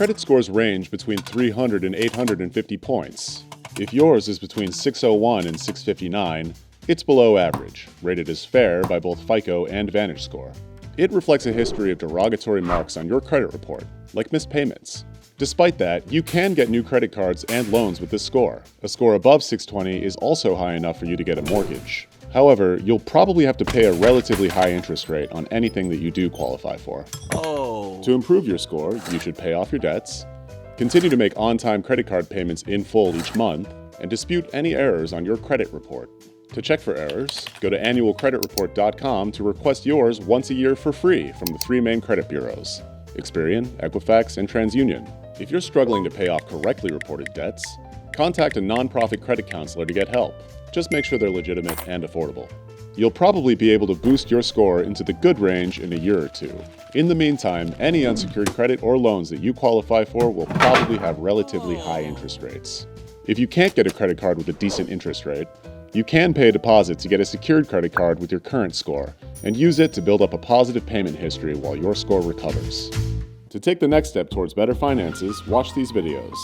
Credit scores range between 300 and 850 points. If yours is between 601 and 659, it's below average, rated as fair by both FICO and VantageScore. It reflects a history of derogatory marks on your credit report, like missed payments. Despite that, you can get new credit cards and loans with this score. A score above 620 is also high enough for you to get a mortgage. However, you'll probably have to pay a relatively high interest rate on anything that you do qualify for. To improve your score, you should pay off your debts, continue to make on-time credit card payments in full each month, and dispute any errors on your credit report. To check for errors, go to annualcreditreport.com to request yours once a year for free from the 3 main credit bureaus: Experian, Equifax, and TransUnion. If you're struggling to pay off correctly reported debts, contact a nonprofit credit counselor to get help. Just make sure they're legitimate and affordable. You'll probably be able to boost your score into the good range in a year or 2. In the meantime, any unsecured credit or loans that you qualify for will probably have relatively high interest rates. If you can't get a credit card with a decent interest rate, you can pay a deposit to get a secured credit card with your current score and use it to build up a positive payment history while your score recovers. To take the next step towards better finances, watch these videos.